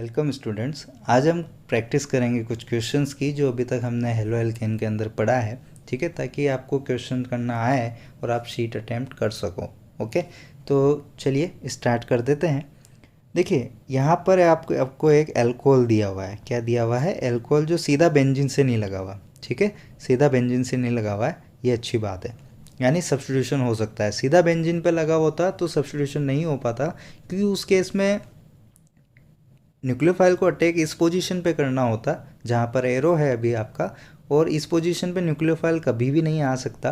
Welcome students. आज हम practice करेंगे कुछ क्वेश्चंस की जो अभी तक हमने हेलो एल्केन के अंदर पढ़ा है। ठीक है, ताकि आपको क्वेश्चन करना आए और आप शीट अटेम्प्ट कर सको। ओके, तो चलिए स्टार्ट कर देते हैं। देखिए यहाँ पर आपको एक एल्कोहल दिया हुआ है। क्या दिया हुआ है? एल्कोहल, जो सीधा बेंजीन से नहीं लगा हुआ। ठीक है, सीधा बेंजीन से नहीं लगा हुआ है, ये अच्छी बात है, यानी सब्स्टिट्यूशन हो सकता है। सीधा बेंजीन पे लगा होता तो सब्स्टिट्यूशन नहीं हो पाता, क्योंकि उस केस में न्यूक्लियोफाइल को अटैक इस पोजीशन पे करना होता जहाँ पर एरो है अभी आपका, और इस पोजीशन पे न्यूक्लियोफाइल कभी भी नहीं आ सकता,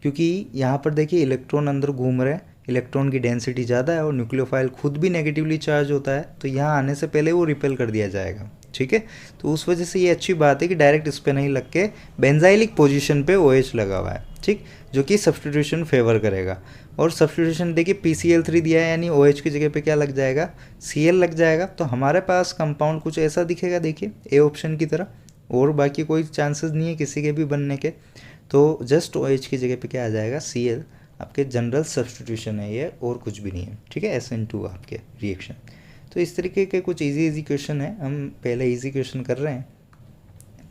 क्योंकि यहाँ पर देखिए इलेक्ट्रॉन अंदर घूम रहे हैं, इलेक्ट्रॉन की डेंसिटी ज़्यादा है और न्यूक्लियोफाइल खुद भी नेगेटिवली चार्ज होता है, तो यहाँ आने से पहले वो रिपेल कर दिया जाएगा। ठीक है, तो उस वजह से ये अच्छी बात है कि डायरेक्ट इस पर नहीं लग के बेंजाइलिक पोजीशन पे OH लगा हुआ है। ठीक, जो कि सब्स्टिट्यूशन फेवर करेगा। और सब्स्टिट्यूशन देखिए PCl3 दिया है, यानी OH की जगह पे क्या लग जाएगा? Cl लग जाएगा। तो हमारे पास कंपाउंड कुछ ऐसा दिखेगा, देखिए ए ऑप्शन की तरह, और बाकी कोई चांसेस नहीं है किसी के भी बनने के। तो जस्ट OH की जगह पे क्या आ जाएगा? Cl। आपके जनरल सब्स्टिट्यूशन है ये, और कुछ भी नहीं है। ठीक है, SN2 आपके रिएक्शन। तो इस तरीके के कुछ इजी क्वेश्चन है, हम पहले इजी क्वेश्चन कर रहे हैं।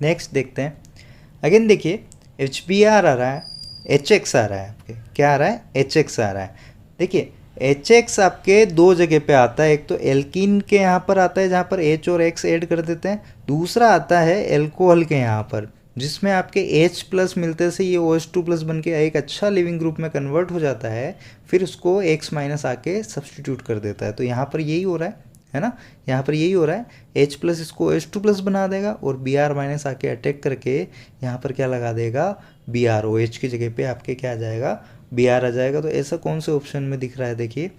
नेक्स्ट देखते हैं। अगेन देखिए HBr आ रहा है, HX आ रहा है, आपके क्या आ रहा है? HX आ रहा है। देखिए HX आपके दो जगह पे आता है, एक तो एल्कीन के यहाँ पर आता है जहाँ पर H और X ऐड कर देते हैं, दूसरा आता है एल्कोहल के यहाँ पर, जिसमें आपके H प्लस मिलते से ये OH2 प्लस बन के एक अच्छा लिविंग ग्रुप में कन्वर्ट हो जाता है, फिर उसको X माइनस आके सब्सटीट्यूट कर देता है। तो यहाँ पर यही हो रहा है ना, यहाँ पर यही हो रहा है। H प्लस इसको OH2 प्लस बना देगा और Br माइनस आके अटैक करके यहाँ पर क्या लगा देगा? Br। OH की जगह पे आपके क्या आ जाएगा? Br आ जाएगा। तो ऐसा कौन से ऑप्शन में दिख रहा है? देखिए,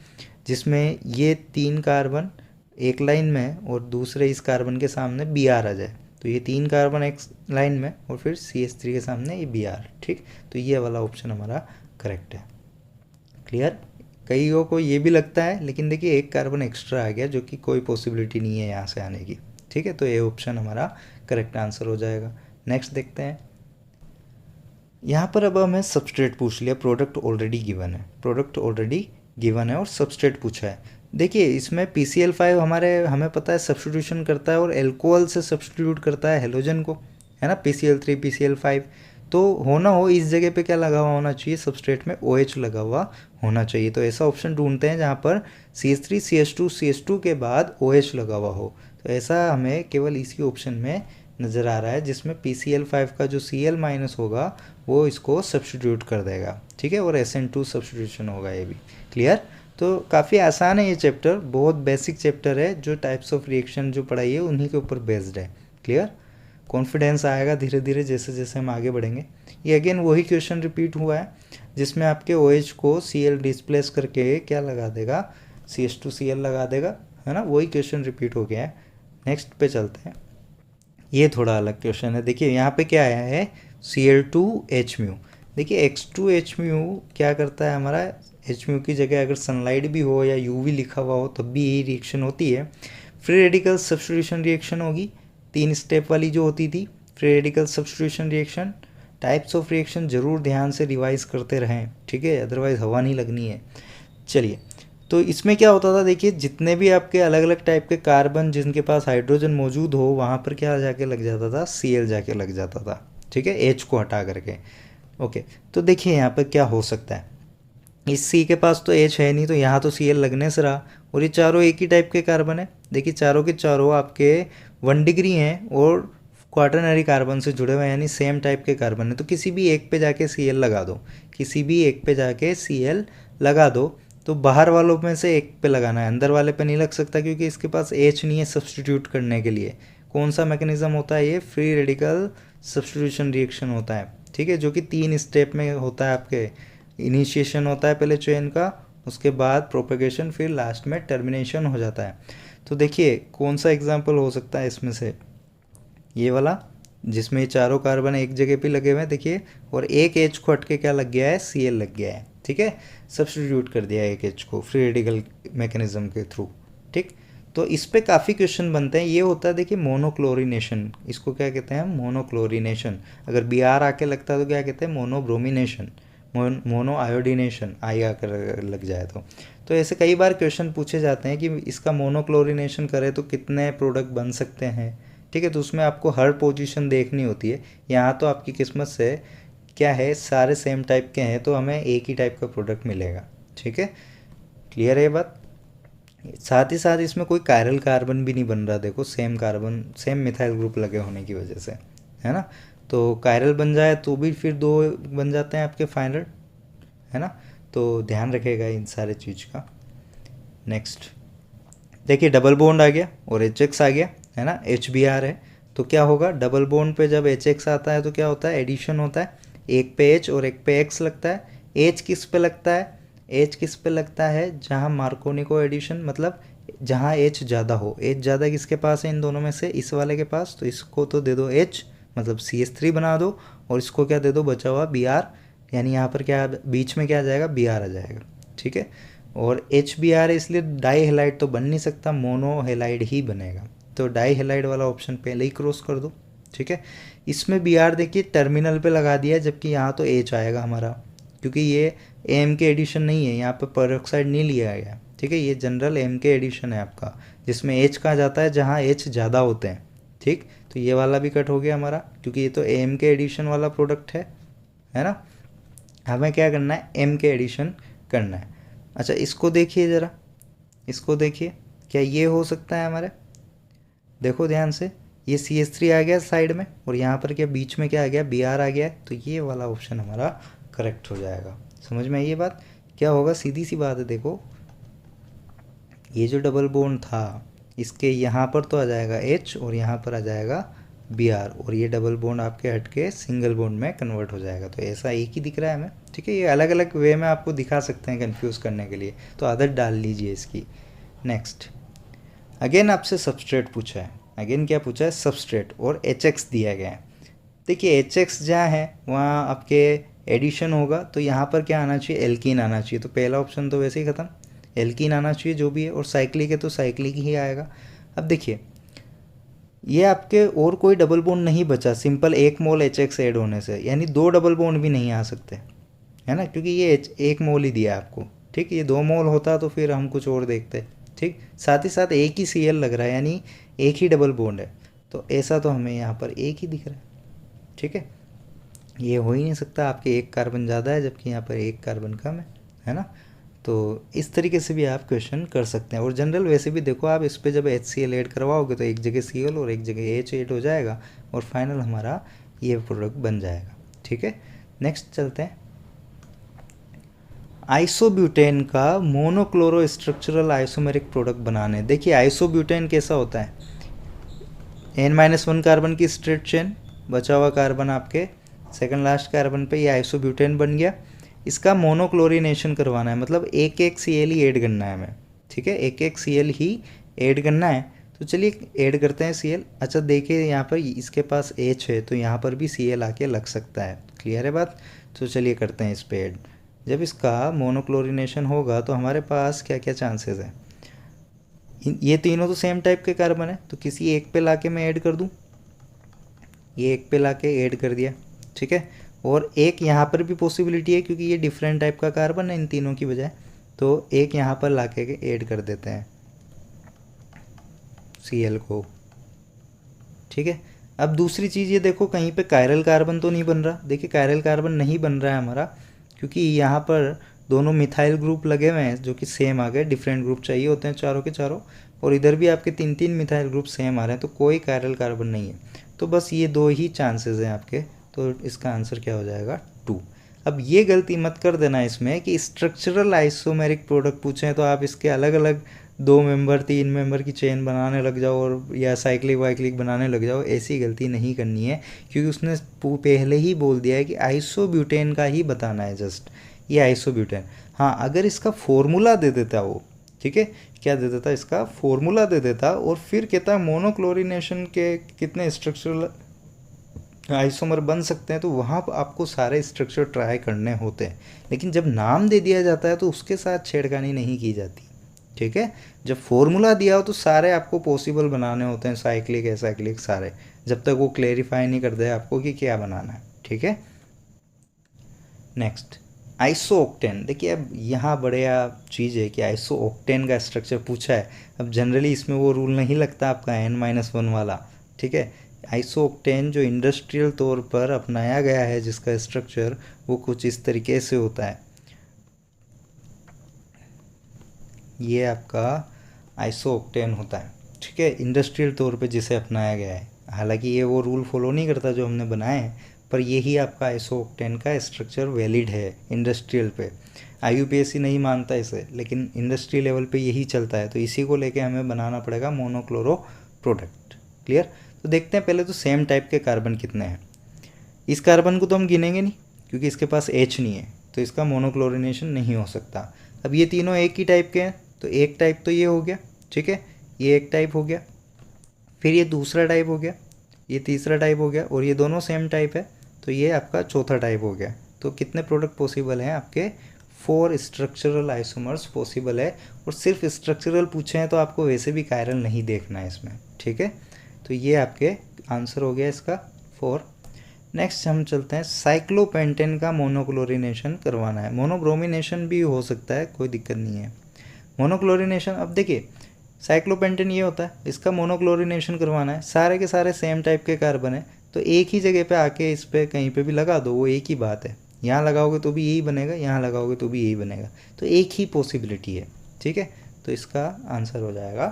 जिसमें ये 3 कार्बन एक लाइन में और दूसरे इस कार्बन के सामने Br आ जाए, तो ये 3 कार्बन एक लाइन में और फिर CH3 के सामने ये Br। ठीक, तो ये वाला ऑप्शन हमारा करेक्ट है। क्लियर? कईयों को ये भी लगता है, लेकिन देखिए एक कार्बन एक्स्ट्रा आ गया, जो कि कोई पॉसिबिलिटी नहीं है यहाँ से आने की। ठीक है, तो ये ऑप्शन हमारा करेक्ट आंसर हो जाएगा। नेक्स्ट देखते हैं। यहाँ पर अब हमें सबस्ट्रेट पूछ लिया, प्रोडक्ट ऑलरेडी गिवन है, प्रोडक्ट ऑलरेडी गिवन है और सबस्ट्रेट पूछा है। देखिए इसमें PCl5 हमें पता है सब्स्टिट्यूशन करता है और एल्कोहल से सब्स्टिट्यूट करता है हेलोजन को, है ना, PCl3 PCl5। तो होना हो इस जगह पे क्या लगा हुआ होना चाहिए? सबस्ट्रेट में OH लगा हुआ होना चाहिए। तो ऐसा ऑप्शन ढूंढते हैं जहाँ पर CH3 CH2 CH2 के बाद OH लगा हुआ हो। तो ऐसा हमें केवल इसी ऑप्शन में नज़र आ रहा है, जिसमें PCl5 का जो Cl माइनस होगा वो इसको सब्स्टिट्यूट कर देगा। ठीक है, और SN2 सब्स्टिट्यूशन होगा ये भी। क्लियर? तो काफ़ी आसान है ये चैप्टर, बहुत बेसिक चैप्टर है, जो टाइप्स ऑफ रिएक्शन जो पढ़ाई है उन्हीं के ऊपर बेस्ड है। क्लियर? कॉन्फिडेंस आएगा धीरे धीरे जैसे जैसे हम आगे बढ़ेंगे। ये अगेन वही क्वेश्चन रिपीट हुआ है, जिसमें आपके OH को Cl डिस्प्लेस करके क्या लगा देगा? CH2Cl लगा देगा, है ना, वही क्वेश्चन रिपीट हो गया है। नेक्स्ट पे चलते हैं। ये थोड़ा अलग क्वेश्चन है। देखिए यहाँ पे क्या आया है? Cl2H-म्यू। देखिए X2H-म्यू क्या करता है हमारा? H-म्यू की जगह अगर सनलाइट भी हो या UV लिखा हुआ हो तब भी यही रिएक्शन होती है। फ्री रेडिकल सब्स्टिट्यूशन रिएक्शन होगी, 3 स्टेप वाली जो होती थी free radical substitution reaction. Types of reaction ज़रूर ध्यान से रिवाइज करते रहें, ठीक है, अदरवाइज़ हवा नहीं लगनी है। चलिए, तो इसमें क्या होता था? देखिए जितने भी आपके अलग अलग टाइप के कार्बन जिनके पास हाइड्रोजन मौजूद हो, वहाँ पर क्या जाके लग जाता था? Cl जाके लग जाता था। ठीक है, H को हटा करके। ओके, तो देखिए यहाँ पर क्या हो सकता है? इस C के पास तो H है नहीं, तो यहाँ तो Cl लगने से रहा, और ये चारों एक ही टाइप के कार्बन है। देखिए चारों के चारों आपके 1 डिग्री हैं और क्वाटरनरी कार्बन से जुड़े हुए हैं, यानी सेम टाइप के कार्बन है। तो किसी भी एक पे जाके Cl लगा दो, किसी भी एक पे जाके Cl लगा दो। तो बाहर वालों में से एक पे लगाना है, अंदर वाले पे नहीं लग सकता, क्योंकि इसके पास H नहीं है सब्स्टिट्यूट करने के लिए। कौन सा मैकेनिज्म होता है ये? फ्री रेडिकल सब्स्टिट्यूशन रिएक्शन होता है। ठीक है, जो कि 3 स्टेप में होता है। आपके इनिशिएशन होता है पहले चेन का, उसके बाद प्रोपेगेशन, फिर लास्ट में टर्मिनेशन हो जाता है। तो देखिए कौन सा एग्जाम्पल हो सकता है इसमें से? ये वाला, जिसमें चारों कार्बन एक जगह पे लगे हुए हैं, देखिए, और एक H को हट के क्या लग गया है? Cl लग गया है। ठीक है, सब्स्टिट्यूट कर दिया एक H को फ्री रेडिकल मैकेनिज्म के थ्रू। ठीक, तो इस पे काफ़ी क्वेश्चन बनते हैं। ये होता है देखिए मोनोक्लोरिनेशन, इसको क्या कहते हैं? मोनोक्लोरिनेशन। अगर Br आके लगता है तो क्या कहते हैं? मोनोब्रोमिनेशन। मोनो आयोडीनेशन आई आकर लग जाए तो ऐसे कई बार क्वेश्चन पूछे जाते हैं कि इसका मोनोक्लोरिनेशन करें तो कितने प्रोडक्ट बन सकते हैं। ठीक है, तो उसमें आपको हर पोजीशन देखनी होती है। यहाँ तो आपकी किस्मत से क्या है, सारे सेम टाइप के हैं तो हमें एक ही टाइप का प्रोडक्ट मिलेगा। ठीक है, क्लियर है ये बात। साथ ही साथ इसमें कोई कायरल कार्बन भी नहीं बन रहा, देखो same carbon same methyl group लगे होने की वजह से, है ना। तो कायरल बन जाए तो भी फिर 2 बन जाते हैं आपके फाइनल, है ना। तो ध्यान रखेगा इन सारे चीज़ का। नेक्स्ट देखिए, डबल बॉन्ड आ गया और HX आ गया, है ना, HBr है। तो क्या होगा, डबल बॉन्ड पे जब HX आता है तो क्या होता है, एडिशन होता है, एक पे H और एक पे X लगता है। H किस पे लगता है, H किस पे लगता है, जहाँ मार्कोनिको एडिशन, मतलब जहाँ H ज़्यादा हो। H ज़्यादा किसके पास है इन दोनों में से, इस वाले के पास, तो इसको तो दे दो H, मतलब CH3 बना दो, और इसको क्या दे दो, बचा हुआ Br, यानी यहाँ पर क्या बीच में क्या आ जाएगा, Br आ जाएगा। ठीक है, और HBr इसलिए डाई हेलाइड तो बन नहीं सकता, मोनो हेलाइड ही बनेगा। तो डाई हेलाइड वाला ऑप्शन पहले ही क्रॉस कर दो। ठीक है, इसमें Br देखिए टर्मिनल पे लगा दिया, जबकि यहाँ तो H आएगा हमारा, क्योंकि ये एम के एडिशन नहीं है, यहाँ पे पेरोक्साइड नहीं लिया गया। ठीक है, ये जनरल एम के एडिशन है आपका, जिसमें H कहाँ जाता है, जहाँ H ज़्यादा होते हैं। ठीक, तो ये वाला भी कट हो गया हमारा, क्योंकि ये तो एम के एडिशन वाला प्रोडक्ट है ना। हमें क्या करना है, एम के एडिशन करना है। अच्छा, इसको देखिए ज़रा, इसको देखिए, क्या ये हो सकता है हमारे, देखो ध्यान से, ये CH3 आ गया साइड में, और यहाँ पर क्या बीच में क्या आ गया, Br आ गया है। तो ये वाला ऑप्शन हमारा करेक्ट हो जाएगा। समझ में आई ये बात, क्या होगा, सीधी सी बात है। देखो, ये जो डबल बॉन्ड था, इसके यहाँ पर तो आ जाएगा H और यहाँ पर आ जाएगा Br, और ये डबल बॉन्ड आपके हट के सिंगल बॉन्ड में कन्वर्ट हो जाएगा। तो ऐसा एक ही दिख रहा है हमें। ठीक है, ये अलग अलग वे में आपको दिखा सकते हैं कंफ्यूज करने के लिए, तो आदत डाल लीजिए इसकी। नेक्स्ट, अगेन आपसे सबस्ट्रेट पूछा है, अगेन क्या पूछा है, सबस्ट्रेट, और HX दिया गया है। देखिए HX जहाँ है वहाँ आपके एडिशन होगा, तो यहाँ पर क्या आना चाहिए, एल्कीन आना चाहिए। तो पहला ऑप्शन तो वैसे ही ख़त्म, एल्कीन आना चाहिए जो भी है, और साइक्लिक है तो साइक्लिक ही आएगा। अब देखिए, ये आपके और कोई डबल बॉन्ड नहीं बचा, सिंपल 1 मोल HX ऐड होने से, यानी 2 डबल बॉन्ड भी नहीं आ सकते, है ना, क्योंकि ये 1 मोल ही दिया आपको। ठीक, ये 2 मोल होता तो फिर हम कुछ और देखते। ठीक, साथ ही साथ एक ही Cl लग रहा है, यानी एक ही डबल बॉन्ड है, तो ऐसा तो हमें यहाँ पर एक ही दिख रहा है। ठीक है, ये हो ही नहीं सकता, आपके एक कार्बन ज़्यादा है जबकि यहाँ पर एक कार्बन कम है ना। तो इस तरीके से भी आप क्वेश्चन कर सकते हैं। और जनरल वैसे भी देखो, आप इस पर जब HCl ऐड करवाओगे तो एक जगह Cl और एक जगह H ऐड हो जाएगा, और फाइनल हमारा ये प्रोडक्ट बन जाएगा। ठीक है, नेक्स्ट चलते हैं। आइसोब्यूटेन का मोनोक्लोरो स्ट्रक्चरल आइसोमेरिक प्रोडक्ट बनाने। देखिए आइसोब्यूटेन कैसा होता है, N-1 कार्बन की स्ट्रेट चेन, बचा हुआ कार्बन आपके सेकंड लास्ट कार्बन पे, ये आइसोब्यूटेन बन गया। इसका मोनोक्लोरिनेशन करवाना है, मतलब एक एक Cl ही ऐड करना है हमें। ठीक है, एक एक Cl ही ऐड करना है। तो चलिए ऐड करते हैं Cl। अच्छा देखिए, यहाँ पर इसके पास H है तो यहाँ पर भी Cl आके लग सकता है। क्लियर है बात, तो चलिए करते हैं इस पर ऐड। जब इसका मोनोक्लोरिनेशन होगा तो हमारे पास क्या क्या चांसेस है, ये तीनों तो सेम टाइप के कार्बन है, तो किसी एक पे लाके मैं ऐड कर दूँ, ये एक पे लाके ऐड कर दिया। ठीक है, और एक यहाँ पर भी पॉसिबिलिटी है, क्योंकि ये डिफरेंट टाइप का कार्बन है इन तीनों की बजाय, तो एक यहाँ पर लाके ऐड कर देते हैं Cl को। ठीक है, अब दूसरी चीज़ ये देखो, कहीं पे कायरल कार्बन तो नहीं बन रहा। देखिए कायरल कार्बन नहीं बन रहा है हमारा, क्योंकि यहाँ पर दोनों मिथाइल ग्रुप लगे हुए हैं जो कि सेम आ गए, डिफरेंट ग्रुप चाहिए होते हैं चारों के चारों, और इधर भी आपके 3 मिथाइल ग्रुप सेम आ रहे हैं, तो कोई कायरल कार्बन नहीं है। तो बस ये 2 ही चांसेस हैं आपके, तो इसका आंसर क्या हो जाएगा, 2। अब ये गलती मत कर देना इसमें कि स्ट्रक्चरल आइसोमेरिक प्रोडक्ट पूछें तो आप इसके अलग अलग 2 मेंबर 3 मेंबर की चेन बनाने लग जाओ, और या साइक्लिक वाइक्लिक बनाने लग जाओ। ऐसी गलती नहीं करनी है, क्योंकि उसने पहले ही बोल दिया है कि आइसोब्यूटेन का ही बताना है, जस्ट ये आइसोब्यूटेन। हाँ, अगर इसका फॉर्मूला दे देता वो, ठीक है, क्या दे देता, इसका फॉर्मूला दे देता, और फिर कहता है मोनोक्लोरिनेशन के कितने स्ट्रक्चरल आइसोमर बन सकते हैं, तो वहाँ पर आपको सारे स्ट्रक्चर ट्राई करने होते हैं। लेकिन जब नाम दे दिया जाता है तो उसके साथ छेड़खानी नहीं की जाती। ठीक है, जब फॉर्मूला दिया हो तो सारे आपको पॉसिबल बनाने होते हैं, साइक्लिक एसाइक्लिक सारे, जब तक वो क्लेरिफाई नहीं कर दे आपको कि क्या बनाना है। ठीक है, नेक्स्ट आइसोओक्टेन, देखिए अब यहाँ बढ़िया चीज़ है कि आइसोओक्टेन का स्ट्रक्चर पूछा है। अब जनरली इसमें वो रूल नहीं लगता आपका N-1 वाला, ठीक है। आइसोओक्टेन जो इंडस्ट्रियल तौर पर अपनाया गया है जिसका स्ट्रक्चर वो कुछ इस तरीके से होता है। ये आपका आइसोओक्टेन होता है, ठीक है, इंडस्ट्रियल तौर पे जिसे अपनाया गया है। हालांकि ये वो रूल फॉलो नहीं करता जो हमने बनाए हैं, पर यही आपका आइसोओक्टेन का स्ट्रक्चर वैलिड है इंडस्ट्रियल पे। IUPAC नहीं मानता इसे, लेकिन इंडस्ट्री लेवल पे यही चलता है, तो इसी को लेके हमें बनाना पड़ेगा मोनोक्लोरो प्रोडक्ट। क्लियर। तो देखते हैं पहले तो सेम टाइप के कार्बन कितने हैं। इस कार्बन को तो हम गिनेंगे नहीं क्योंकि इसके पास H नहीं है, तो इसका मोनोक्लोरिनेशन नहीं हो सकता। अब ये तीनों एक ही टाइप के हैं, तो एक टाइप तो ये हो गया, ठीक है, ये एक टाइप हो गया, फिर ये दूसरा टाइप हो गया, ये तीसरा टाइप हो गया, और ये दोनों सेम टाइप है, तो ये आपका चौथा टाइप हो गया। तो कितने प्रोडक्ट पॉसिबल हैं आपके? 4 स्ट्रक्चरल आइसोमर्स पॉसिबल है। और सिर्फ स्ट्रक्चरल पूछे हैं तो आपको वैसे भी कायरल नहीं देखना है इसमें, ठीक है। तो ये आपके आंसर हो गया इसका 4। नेक्स्ट हम चलते हैं, साइक्लोपेंटेन का मोनोक्लोरिनेशन करवाना है। मोनोब्रोमिनेशन भी हो सकता है, कोई दिक्कत नहीं है। मोनोक्लोरिनेशन, अब देखिए साइक्लोपेंटेन ये होता है, इसका मोनोक्लोरिनेशन करवाना है। सारे के सारे सेम टाइप के कार्बन है, तो एक ही जगह पे आके इस पे कहीं पे भी लगा दो, वो एक ही बात है। यहाँ लगाओगे तो भी यही बनेगा, यहाँ लगाओगे तो भी यही बनेगा, तो एक ही पॉसिबिलिटी है, ठीक है। तो इसका आंसर हो जाएगा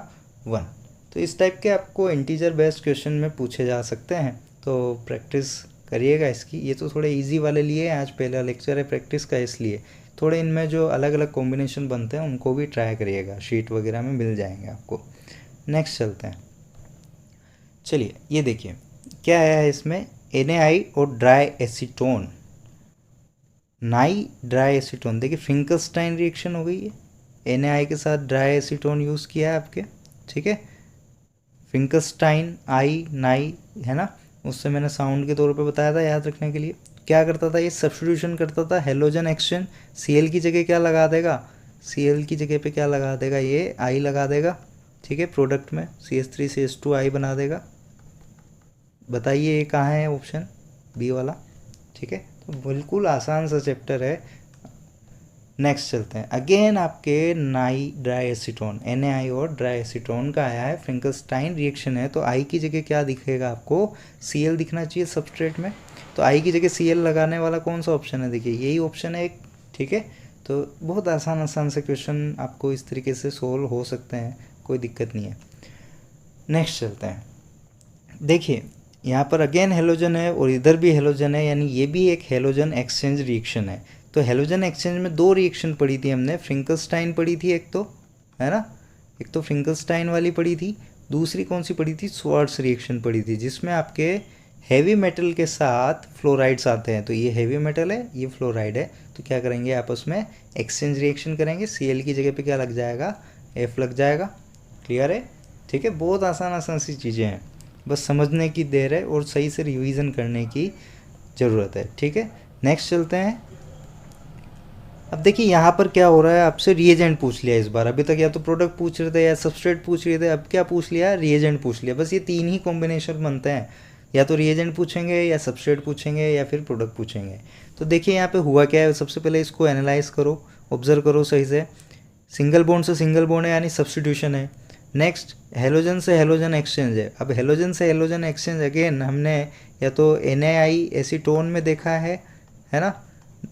1। तो इस टाइप के आपको इंटीजर बेस्ड क्वेश्चन में पूछे जा सकते हैं, तो प्रैक्टिस करिएगा इसकी। ये तो थोड़े इजी वाले लिए हैं, आज पहला लेक्चर है प्रैक्टिस का, इसलिए थोड़े इनमें जो अलग अलग कॉम्बिनेशन बनते हैं उनको भी ट्राई करिएगा, शीट वगैरह में मिल जाएंगे आपको। नेक्स्ट चलते हैं, चलिए ये देखिए क्या आया है इसमें, NaI और ड्राई एसीटोन, नाई ड्राई एसीटोन। देखिए फिंकलस्टाइन रिएक्शन हो गई है, NaI के साथ ड्राई एसीटोन यूज़ किया है आपके, ठीक है। फिंकलस्टाइन आई नाई है ना, उससे मैंने साउंड के तौर पे बताया था याद रखने के लिए। क्या करता था ये? सब्स्टिट्यूशन करता था, हेलोजन एक्सचेंज। Cl की जगह क्या लगा देगा? Cl की जगह पे क्या लगा देगा? ये I लगा देगा, ठीक है। प्रोडक्ट में CH3 CH2 I बना देगा। बताइए ये कहाँ है ऑप्शन बी वाला, ठीक है। तो बिल्कुल आसान सा चैप्टर है। नेक्स्ट चलते हैं, अगेन आपके नाई ड्राई एसीटोन, NaI और ड्राई एसीटोन का आया है, फ्रिंकलस्टाइन रिएक्शन है, तो I की जगह क्या दिखेगा आपको? Cl दिखना चाहिए सबस्ट्रेट में, तो I की जगह Cl लगाने वाला कौन सा ऑप्शन है? देखिए यही ऑप्शन है एक, ठीक है। तो बहुत आसान से क्वेश्चन आपको इस तरीके से सोल्व हो सकते हैं, कोई दिक्कत नहीं है। नेक्स्ट चलते हैं, देखिए यहाँ पर अगेन हेलोजन है और इधर भी हेलोजन है, यानी ये भी एक हेलोजन एक्सचेंज रिएक्शन है। तो हेलोजन एक्सचेंज में 2 रिएक्शन पढ़ी थी हमने, फ्रिंकलस्टाइन पढ़ी थी एक तो, है ना, एक तो फ्रिंकलस्टाइन वाली पढ़ी थी, दूसरी कौन सी पढ़ी थी? स्वार्ट्स रिएक्शन पढ़ी थी, जिसमें आपके हैवी मेटल के साथ फ्लोराइड्स आते हैं। तो ये हैवी मेटल है, ये फ्लोराइड है, तो क्या करेंगे आपस में? एक्सचेंज रिएक्शन करेंगे। Cl की जगह पे क्या लग जाएगा? F लग जाएगा। क्लियर है, ठीक है। बहुत आसान सी चीज़ें हैं, बस समझने की देर है और सही से रिवीजन करने की ज़रूरत है, ठीक है। नेक्स्ट चलते हैं, अब देखिए यहाँ पर क्या हो रहा है, आपसे रिएजेंट पूछ लिया इस बार। अभी तक या तो प्रोडक्ट पूछ रहे थे या सबस्ट्रेट पूछ रहे थे, अब क्या पूछ लिया? रिएजेंट पूछ लिया। बस ये 3 ही कॉम्बिनेशन बनते हैं, या तो रिएजेंट पूछेंगे या सबस्ट्रेट पूछेंगे या फिर प्रोडक्ट पूछेंगे। तो देखिए यहाँ पे हुआ क्या है, सबसे पहले इसको एनालाइज करो, ऑब्जर्व करो सही से। सिंगल बॉन्ड से सिंगल बॉन्ड है, यानी सब्स्टिट्यूशन है। नेक्स्ट हेलोजन से हेलोजन एक्सचेंज है। अब हेलोजन से हेलोजन एक्सचेंज अगेन हमने या तो NaI एसीटोन में देखा है ना,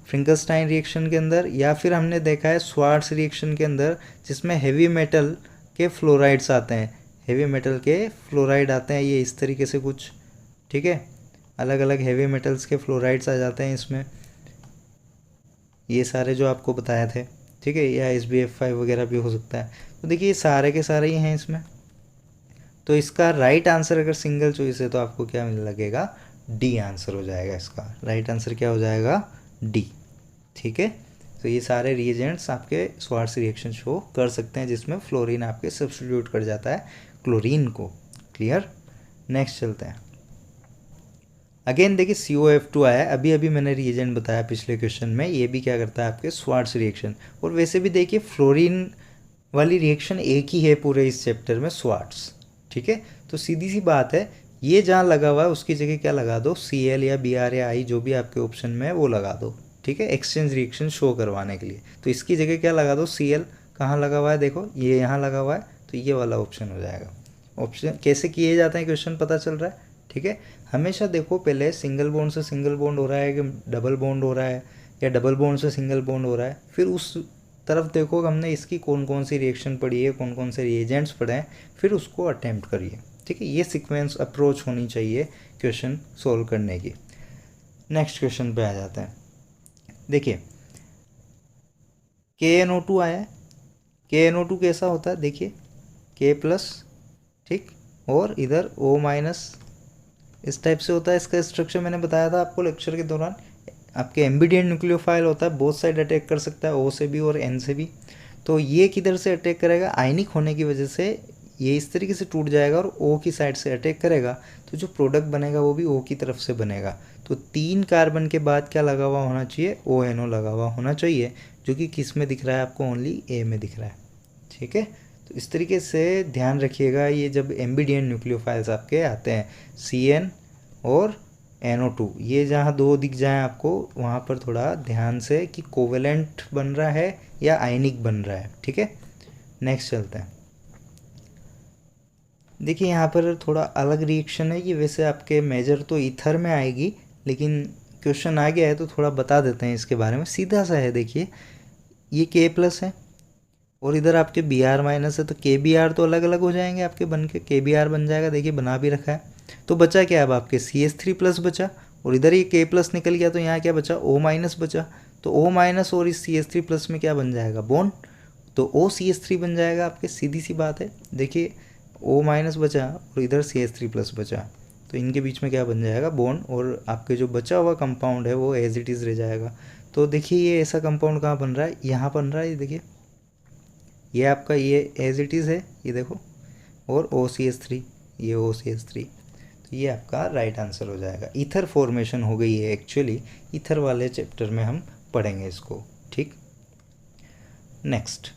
फ्रिंकलस्टाइन रिएक्शन के अंदर, या फिर हमने देखा है स्वार्ट्स रिएक्शन के अंदर, जिसमें हेवी मेटल के फ्लोराइड्स आते हैं, हेवी मेटल के फ्लोराइड आते हैं, ये इस तरीके से कुछ, ठीक है। अलग अलग हेवी मेटल्स के फ्लोराइड्स आ जाते हैं इसमें, ये सारे जो आपको बताए थे, ठीक है, या SbF5 वगैरह भी हो सकता है। तो देखिए ये सारे के सारे ही हैं इसमें। तो इसका राइट आंसर अगर सिंगल चॉइस है तो आपको क्या मिलने लगेगा? डी आंसर हो जाएगा इसका। राइट आंसर क्या हो जाएगा? डी, ठीक है। तो ये सारे रिएजेंट्स आपके स्वार्ट्स रिएक्शन शो कर सकते हैं, जिसमें फ्लोरीन आपके सब्स्टिट्यूट कर जाता है क्लोरीन को। क्लियर। नेक्स्ट चलते हैं, अगेन देखिए COF2 आया है, अभी मैंने रिएजेंट बताया पिछले क्वेश्चन में, ये भी क्या करता है आपके स्वार्ट्स रिएक्शन। और वैसे भी देखिए फ्लोरीन वाली रिएक्शन एक ही है पूरे इस चैप्टर में, स्वार्ट्स, ठीक है। तो सीधी सी बात है, ये जहाँ लगा हुआ है उसकी जगह क्या लगा दो? Cl या Br या I, जो भी आपके ऑप्शन में है वो लगा दो, ठीक है, एक्सचेंज रिएक्शन शो करवाने के लिए। तो इसकी जगह क्या लगा दो, Cl कहाँ लगा हुआ है, देखो ये यहाँ लगा हुआ है, तो ये वाला ऑप्शन हो जाएगा। ऑप्शन कैसे किए जाते हैं क्वेश्चन पता चल रहा है, ठीक है। हमेशा देखो पहले सिंगल बॉन्ड से सिंगल बॉन्ड हो रहा है कि डबल बॉन्ड हो रहा है, या डबल बॉन्ड से सिंगल बॉन्ड हो रहा है, फिर उस तरफ देखो हमने इसकी कौन कौन सी रिएक्शन पढ़ी है, कौन कौन से रिएजेंट्स पढ़े हैं, फिर उसको अटेम्प्ट करिए, ठीक है। ये सीक्वेंस अप्रोच होनी चाहिए क्वेश्चन सोल्व करने की। नेक्स्ट क्वेश्चन पे आ जाते हैं। देखिए KNO2 आया है, KNO2 कैसा होता है, देखिए K+, ठीक, और इधर O-, इस टाइप से होता है इसका स्ट्रक्चर। मैंने बताया था आपको लेक्चर के दौरान, आपके एम्बिडिएंट न्यूक्लियोफाइल होता है, बोथ साइड अटैक कर सकता है, O से भी और N से भी। तो ये किधर से अटैक करेगा, आयनिक होने की वजह से ये इस तरीके से टूट जाएगा और O की साइड से अटैक करेगा, तो जो प्रोडक्ट बनेगा वो भी O की तरफ से बनेगा। तो 3 कार्बन के बाद क्या लगा हुआ होना चाहिए, ONO लगा हुआ होना चाहिए, जो कि किस में दिख रहा है आपको, ओनली A में दिख रहा है, ठीक है। तो इस तरीके से ध्यान रखिएगा, ये जब एम्बिडिएंट न्यूक्लियोफाइल्स आपके आते हैं CN और NO2, ये जहाँ 2 दिख जाए आपको, वहाँ पर थोड़ा ध्यान से कि कोवेलेंट बन रहा है या आयनिक बन रहा है, ठीक है। नेक्स्ट चलते हैं। देखिए यहाँ पर थोड़ा अलग रिएक्शन है, ये वैसे आपके मेजर तो ईथर में आएगी, लेकिन क्वेश्चन आ गया है तो थोड़ा बता देते हैं इसके बारे में। सीधा सा है, देखिए ये K+ है और इधर आपके Br- है, तो KBr तो अलग अलग हो जाएंगे आपके बन के, KBr बन जाएगा, देखिए बना भी रखा है। तो बचा क्या अब आपके CH3+ बचा, और इधर ये K+ निकल गया, तो यहाँ क्या बचा, O- बचा। तो O- और इस CH3+ में क्या बन जाएगा, बॉन्ड, तो OCH3 बन जाएगा आपके, सीधी सी बात है। देखिए O- बचा और इधर CH3+ बचा, तो इनके बीच में क्या बन जाएगा, बॉन्ड, और आपके जो बचा हुआ कंपाउंड है वो एज इट इज़ रह जाएगा। तो देखिए ये ऐसा कंपाउंड कहाँ बन रहा है, यहाँ बन रहा है, ये देखिए ये आपका ये एज इट इज़ है, ये देखो, और OCH3, ये OCH3, तो ये आपका राइट आंसर हो जाएगा। ईथर फॉर्मेशन हो गई है एक्चुअली, ईथर वाले चैप्टर में हम पढ़ेंगे इसको, ठीक। नेक्स्ट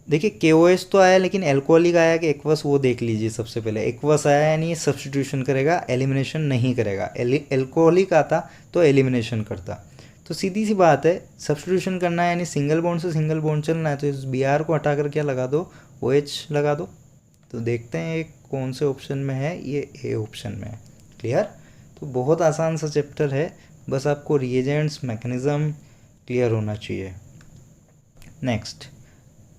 देखिए KOH तो आया, लेकिन एल्कोहलिक आया कि एक्वस, वो देख लीजिए सबसे पहले। एक्वस आया यानी ये सब्सटीट्यूशन करेगा, एलिमिनेशन नहीं करेगा। एल्कोहलिक आता तो एलिमिनेशन करता। तो सीधी सी बात है, सब्सटीट्यूशन करना है यानी सिंगल बॉन्ड से सिंगल बॉन्ड चलना है, तो इस Br को हटा कर क्या लगा दो, OH लगा दो। तो देखते हैं ये कौन से ऑप्शन में है, ये A ऑप्शन में है। क्लियर। तो बहुत आसान सा चैप्टर है, बस आपको रिएजेंट्स मैकेनिज्म क्लियर होना चाहिए। नेक्स्ट,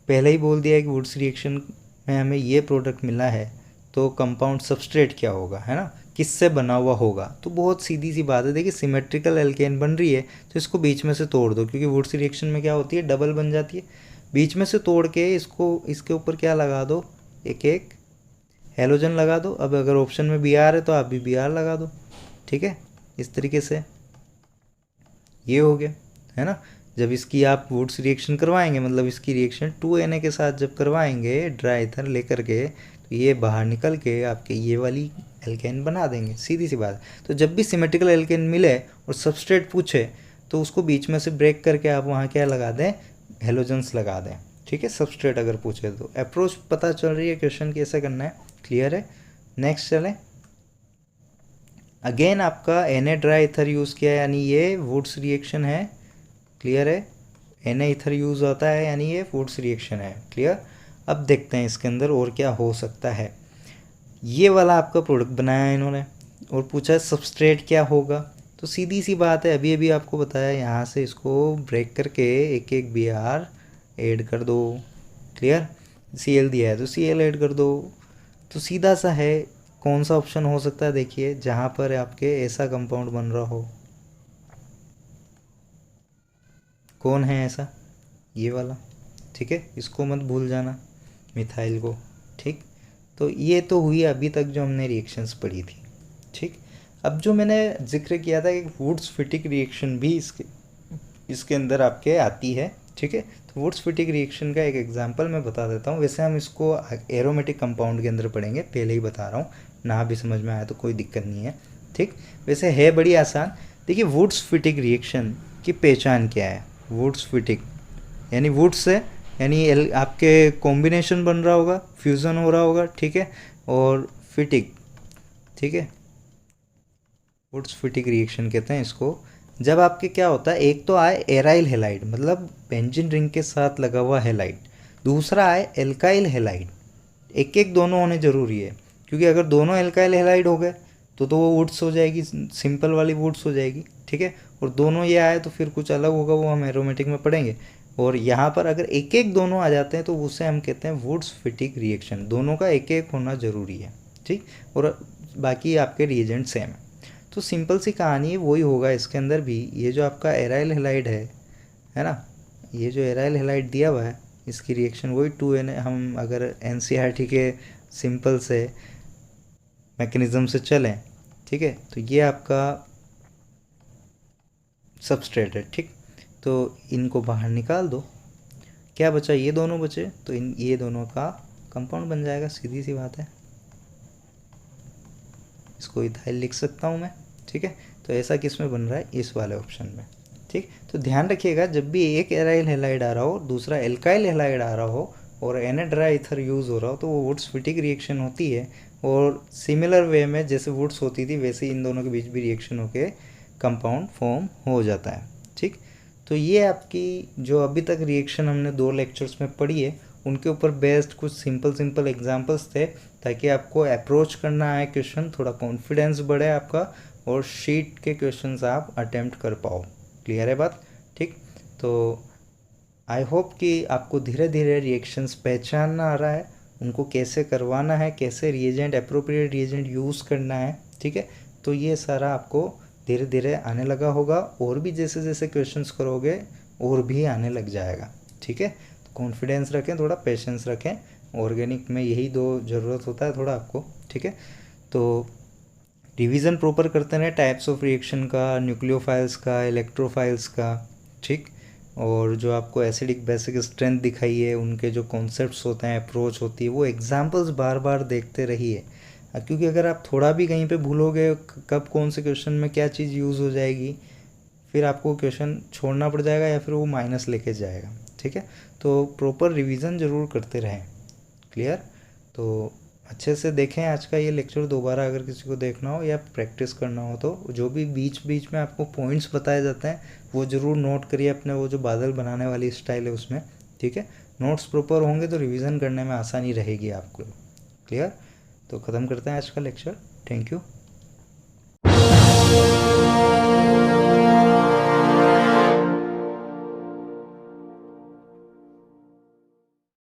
पहले ही बोल दिया है कि वुड्स रिएक्शन में हमें ये प्रोडक्ट मिला है, तो कंपाउंड सबस्ट्रेट क्या होगा, है ना, किससे बना हुआ होगा। तो बहुत सीधी सी बात है, देखिए सिमेट्रिकल एल्केन बन रही है, तो इसको बीच में से तोड़ दो, क्योंकि वुड्स रिएक्शन में क्या होती है, डबल बन जाती है। बीच में से तोड़ के इसको, इसके ऊपर क्या लगा दो, एक एक हेलोजन लगा दो। अब अगर ऑप्शन में Br है तो आप भी Br लगा दो, ठीक है। इस तरीके से ये हो गया, है ना। जब इसकी आप वुड्स रिएक्शन करवाएंगे, मतलब इसकी रिएक्शन 2Na के साथ जब करवाएंगे ड्राई ईथर लेकर के, तो ये बाहर निकल के आपके ये वाली एल्केन बना देंगे, सीधी सी बात। तो जब भी सिमेट्रिकल एल्केन मिले और सबस्ट्रेट पूछे, तो उसको बीच में से ब्रेक करके आप वहाँ क्या लगा दें, हेलोजन्स लगा दें, ठीक है। सबस्ट्रेट अगर पूछे तो अप्रोच पता चल रही है, क्वेश्चन कैसे करना है, क्लियर है। नेक्स्ट चलें। अगेन आपका Na ड्राई ईथर यूज़ किया है, यानी ये वुड्स रिएक्शन है, क्लियर है। Na ईथर यूज़ होता है यानी ये वुड्स रिएक्शन है, क्लियर। अब देखते हैं इसके अंदर और क्या हो सकता है। ये वाला आपका प्रोडक्ट बनाया है इन्होंने और पूछा है सबस्ट्रेट क्या होगा। तो सीधी सी बात है, अभी अभी आपको बताया, यहाँ से इसको ब्रेक करके एक एक Br ऐड कर दो, क्लियर। Cl दिया है तो Cl ऐड कर दो। तो सीधा सा है, कौन सा ऑप्शन हो सकता है, देखिए जहाँ पर आपके ऐसा कंपाउंड बन रहा हो, कौन है ऐसा, ये वाला, ठीक है। इसको मत भूल जाना, मिथाइल को, ठीक। तो ये तो हुई अभी तक जो हमने रिएक्शंस पढ़ी थी, ठीक। अब जो मैंने जिक्र किया था कि वुड्स फिटिक रिएक्शन भी इसके अंदर आपके आती है, ठीक है। तो वुड्स फिटिक रिएक्शन का एक एग्जांपल मैं बता देता हूँ। वैसे हम इसको एरोमेटिक कंपाउंड के अंदर पढ़ेंगे, पहले ही बता रहा हूँ, ना भी समझ में आया तो कोई दिक्कत नहीं है, ठीक। वैसे है बड़ी आसान। देखिए वुड्स फिटिक रिएक्शन की पहचान क्या है। वुड्स फिटिक यानी वुड्स से, यानी आपके कॉम्बिनेशन बन रहा होगा, फ्यूज़न हो रहा होगा, ठीक है। और फिटिक, ठीक है, वुड्स फिटिक रिएक्शन कहते हैं इसको। जब आपके क्या होता है, एक तो आए एराइल हेलाइड मतलब बेंजीन रिंग के साथ लगा हुआ हेलाइड, दूसरा आए एल्काइल हेलाइड। एक एक दोनों होने ज़रूरी है, क्योंकि अगर दोनों एल्काइल हेलाइड हो गए तो वो वुड्स हो जाएगी, सिंपल वाली वुड्स हो जाएगी, ठीक है। और दोनों ये आए तो फिर कुछ अलग होगा, वो हम एरोमेटिक में पढ़ेंगे। और यहाँ पर अगर एक एक दोनों आ जाते हैं तो उसे हम कहते हैं वुड्स फिटिक रिएक्शन, दोनों का एक एक होना ज़रूरी है, ठीक। और बाकी आपके रिएजेंट सेम है। तो सिंपल सी कहानी है, वही होगा इसके अंदर भी। ये जो आपका एराइल हेलाइड है ना, ये जो एराइल हेलाइड दिया हुआ है, इसकी रिएक्शन वही 2N, हम अगर एनसीईआरटी के सिंपल से मैकेनिज़्म से चलें, ठीक है, तो ये आपका सबस्ट्रेट है, ठीक। तो इनको बाहर निकाल दो, क्या बचा, ये दोनों बचे, तो ये दोनों का कंपाउंड बन जाएगा, सीधी सी बात है। इसको इथाइल लिख सकता हूँ मैं, ठीक है। तो ऐसा किस में बन रहा है, इस वाले ऑप्शन में, ठीक। तो ध्यान रखिएगा, जब भी एक एराइल हेलाइड आ रहा हो, दूसरा एल्काइल हेलाइड आ रहा हो और एनाड्राइथर यूज़ हो रहा हो, तो वो वुड्स फिटिक रिएक्शन होती है। और सिमिलर वे में जैसे वुड्स होती थी वैसे इन दोनों के बीच भी रिएक्शन होके कंपाउंड फॉर्म हो जाता है, ठीक। तो ये आपकी जो अभी तक रिएक्शन हमने 2 लेक्चर्स में पढ़ी है, उनके ऊपर बेस्ड कुछ सिंपल एग्जांपल्स थे, ताकि आपको अप्रोच करना आए क्वेश्चन, थोड़ा कॉन्फिडेंस बढ़े आपका, और शीट के क्वेश्चंस आप अटेम्प्ट कर पाओ। क्लियर है बात, ठीक। तो आई होप कि आपको धीरे धीरे रिएक्शंस पहचानना आ रहा है, उनको कैसे करवाना है, कैसे रिएजेंट, अप्रोप्रिएट रिएजेंट यूज़ करना है, ठीक है। तो ये सारा आपको धीरे धीरे आने लगा होगा, और भी जैसे जैसे क्वेश्चंस करोगे और भी आने लग जाएगा, ठीक है। तो कॉन्फिडेंस रखें, थोड़ा पेशेंस रखें, ऑर्गेनिक में यही 2 ज़रूरत होता है थोड़ा आपको, ठीक है। तो रिवीजन प्रॉपर करते रहें, टाइप्स ऑफ रिएक्शन का, न्यूक्लियोफाइल्स का, इलेक्ट्रोफाइल्स का, ठीक। और जो आपको एसिडिक बेसिक स्ट्रेंथ दिखाई है, उनके जो कॉन्सेप्ट्स होते हैं, अप्रोच होती है, वो एग्जांपल्स बार बार देखते रहिए, क्योंकि अगर आप थोड़ा भी कहीं पे भूलोगे कब कौन से क्वेश्चन में क्या चीज़ यूज़ हो जाएगी, फिर आपको क्वेश्चन छोड़ना पड़ जाएगा या फिर वो माइनस लेके जाएगा, ठीक है। तो प्रॉपर रिवीजन ज़रूर करते रहें। क्लियर। तो अच्छे से देखें आज का ये लेक्चर दोबारा, अगर किसी को देखना हो या प्रैक्टिस करना हो, तो जो भी बीच बीच में आपको पॉइंट्स बताए जाते हैं वो ज़रूर नोट करिए अपने, वो जो बादल बनाने वाली स्टाइल है उसमें, ठीक है। नोट्स प्रॉपर होंगे तो रिवीजन करने में आसानी रहेगी आपको। क्लियर। तो ख़त्म करते हैं आज का लेक्चर। Thank you.